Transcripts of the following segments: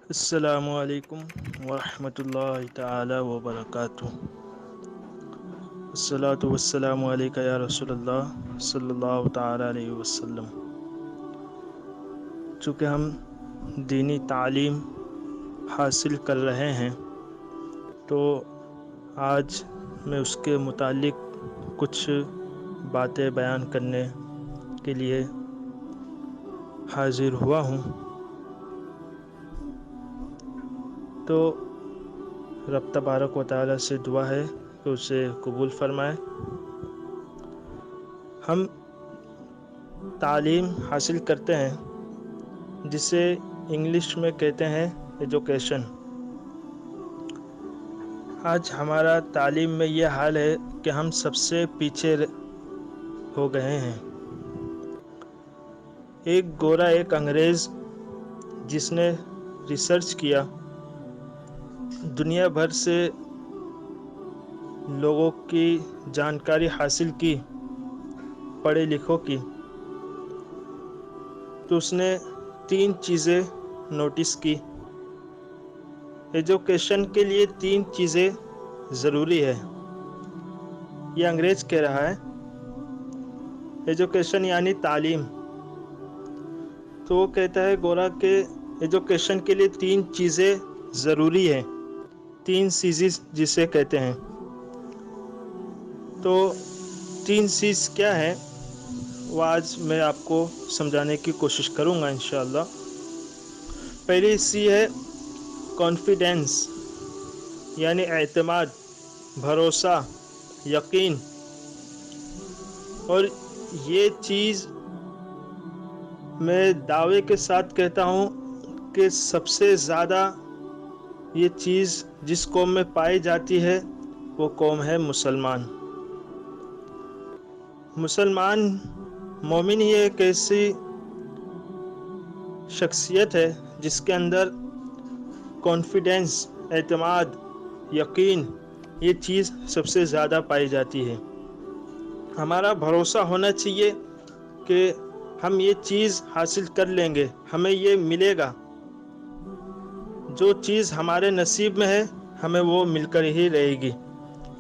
السلام علیکم ورحمۃ اللہ تعالی وبرکاتہ۔ الصلاۃ والسلام علیک یا رسول اللہ صلی اللہ تعالی علیہ وسلم۔ چونکہ ہم دینی تعلیم حاصل کر رہے ہیں تو آج میں اس کے متعلق کچھ باتیں بیان کرنے کے لیے حاضر ہوا ہوں۔ تو رب تبارک و تعالی سے دعا ہے کہ اسے قبول فرمائے۔ ہم تعلیم حاصل کرتے ہیں جسے انگلش میں کہتے ہیں ایجوکیشن۔ آج ہمارا تعلیم میں یہ حال ہے کہ ہم سب سے پیچھے ہو گئے ہیں۔ ایک گورا ایک انگریز جس نے ریسرچ کیا، دنیا بھر سے لوگوں کی جانکاری حاصل کی، پڑھے لکھوں کی، تو اس نے 3 چیزیں نوٹس کی۔ ایجوکیشن کے لیے 3 چیزیں ضروری ہے، یہ انگریز کہہ رہا ہے۔ ایجوکیشن یعنی تعلیم۔ تو وہ کہتا ہے گورا کہ ایجوکیشن کے لیے 3 چیزیں ضروری ہیں، 3 سیزز جسے کہتے ہیں۔ تو 3 سیز کیا ہے وہ آج میں آپ کو سمجھانے کی کوشش کروں گا انشاءاللہ۔ پہلی سی ہے کانفیڈینس، یعنی اعتماد، بھروسہ، یقین۔ اور یہ چیز میں دعوے کے ساتھ کہتا ہوں کہ سب سے زیادہ یہ چیز جس قوم میں پائی جاتی ہے وہ قوم ہے مسلمان۔ مسلمان مومن ہی ایک ایسی شخصیت ہے جس کے اندر کانفیڈینس، اعتماد، یقین، یہ چیز سب سے زیادہ پائی جاتی ہے۔ ہمارا بھروسہ ہونا چاہیے کہ ہم یہ چیز حاصل کر لیں گے، ہمیں یہ ملے گا۔ جو چیز ہمارے نصیب میں ہے ہمیں وہ مل کر ہی رہے گی،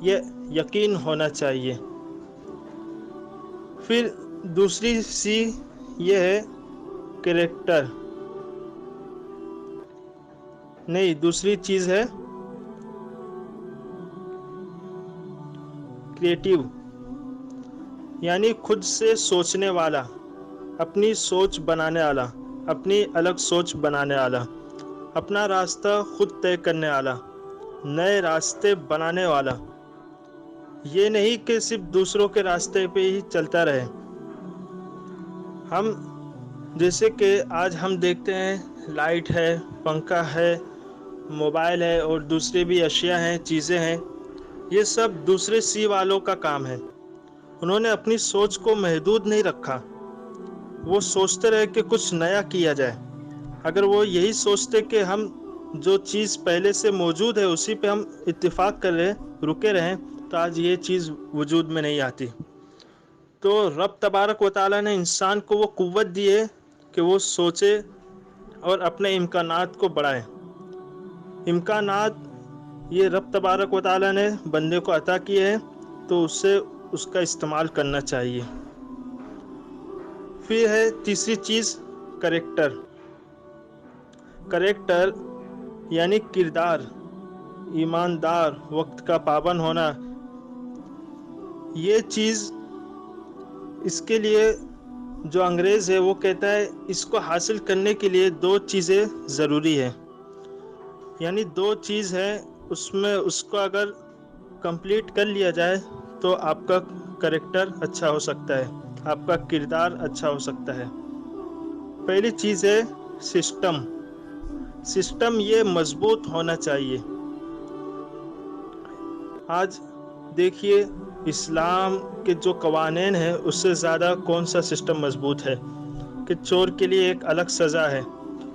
یہ یقین ہونا چاہیے۔ پھر دوسری سی یہ ہے کریکٹر، نہیں دوسری چیز ہے کریٹیو، یعنی خود سے سوچنے والا، اپنی سوچ بنانے والا، اپنی الگ سوچ بنانے والا، اپنا راستہ خود طے کرنے والا، نئے راستے بنانے والا۔ یہ نہیں کہ صرف دوسروں کے راستے پہ ہی چلتا رہے۔ ہم جیسے کہ آج ہم دیکھتے ہیں لائٹ ہے، پنکھا ہے، موبائل ہے اور دوسری بھی اشیاء ہیں، چیزیں ہیں، یہ سب دوسرے سی والوں کا کام ہے۔ انہوں نے اپنی سوچ کو محدود نہیں رکھا، وہ سوچتے رہے کہ کچھ نیا کیا جائے۔ اگر وہ یہی سوچتے کہ ہم جو چیز پہلے سے موجود ہے اسی پہ ہم اتفاق کر رہے رکے رہیں تو آج یہ چیز وجود میں نہیں آتی۔ تو رب تبارک و تعالی نے انسان کو وہ قوت دی ہے کہ وہ سوچے اور اپنے امکانات کو بڑھائے۔ امکانات یہ رب تبارک و تعالی نے بندے کو عطا کیے ہیں تو اسے اس کا استعمال کرنا چاہیے۔ پھر ہے تیسری چیز کریکٹر۔ کریکٹر یعنی کردار، ایماندار، وقت کا پابند ہونا۔ یہ چیز اس کے لیے جو انگریز ہے وہ کہتا ہے اس کو حاصل کرنے کے لیے 2 چیزیں ضروری ہے، یعنی 2 چیز ہے، اس میں اس کو اگر کمپلیٹ کر لیا جائے تو آپ کا کریکٹر اچھا ہو سکتا ہے، آپ کا کردار اچھا ہو سکتا ہے۔ پہلی چیز ہے سسٹم۔ سسٹم یہ مضبوط ہونا چاہیے۔ آج دیکھیے اسلام کے جو قوانین ہیں اس سے زیادہ کون سا سسٹم مضبوط ہے کہ چور کے لیے ایک الگ سزا ہے،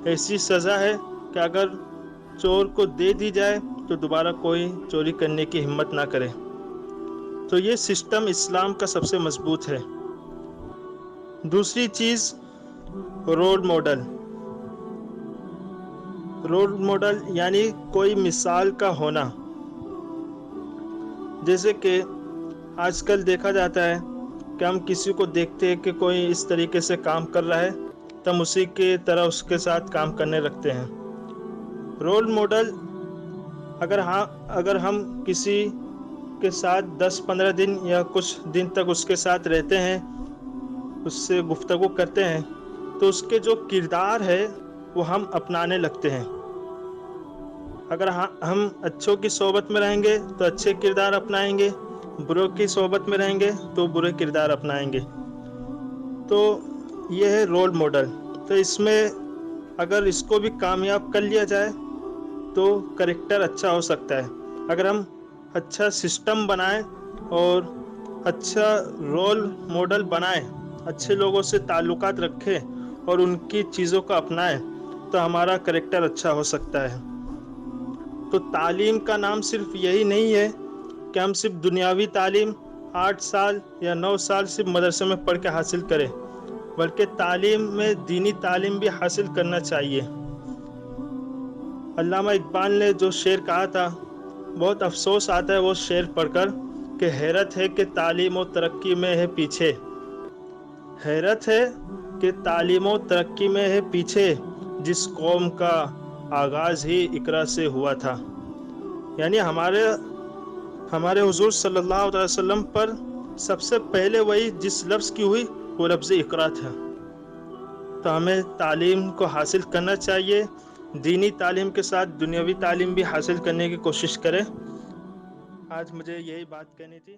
ایسی سزا ہے کہ اگر چور کو دے دی جائے تو دوبارہ کوئی چوری کرنے کی ہمت نہ کرے۔ تو یہ سسٹم اسلام کا سب سے مضبوط ہے۔ دوسری چیز رول ماڈل۔ رول ماڈل یعنی کوئی مثال کا ہونا. جیسے کہ آج کل دیکھا جاتا ہے کہ ہم کسی کو دیکھتے ہیں کہ کوئی اس طریقے سے کام کر رہا ہے تو ہم اسی کی طرح اس کے ساتھ کام کرنے لگتے ہیں. رول ماڈل اگر ہم کسی کے ساتھ 10-15 دن یا کچھ دن تک اس کے ساتھ رہتے ہیں، اس سے گفتگو کرتے ہیں، تو اس کے جو کردار ہے وہ ہم اپنانے لگتے ہیں. اگر ہم اچھوں کی صحبت میں رہیں گے تو اچھے کردار اپنائیں گے، بروں کی صحبت میں رہیں گے تو برے کردار اپنائیں گے. تو یہ ہے رول ماڈل. تو اس میں اگر اس کو بھی کامیاب کر لیا جائے تو کریکٹر اچھا ہو سکتا ہے. اگر ہم اچھا سسٹم بنائیں اور اچھا رول ماڈل بنائیں، اچھے لوگوں سے تعلقات رکھیں اور ان کی چیزوں کو اپنائیں تو ہمارا کریکٹر اچھا ہو سکتا ہے. تو تعلیم کا نام صرف یہی نہیں ہے کہ ہم صرف دنیاوی تعلیم 8 سال یا 9 سال صرف مدرسے میں پڑھ کے حاصل کریں، بلکہ تعلیم میں دینی تعلیم بھی حاصل کرنا چاہیے. علامہ اقبال نے جو شعر کہا تھا، بہت افسوس آتا ہے وہ شعر پڑھ کر کہ حیرت ہے کہ تعلیم و ترقی میں ہے پیچھے. حیرت ہے کہ تعلیم و ترقی میں ہے پیچھے، جس قوم کا آغاز ہی اقرا سے ہوا تھا. یعنی ہمارے حضور صلی اللہ علیہ وسلم پر سب سے پہلے وہی جس لفظ کی ہوئی وہ لفظ اقرا تھا. تو ہمیں تعلیم کو حاصل کرنا چاہیے، دینی تعلیم کے ساتھ دنیاوی تعلیم بھی حاصل کرنے کی کوشش کریں. آج مجھے یہی بات کہنی تھی.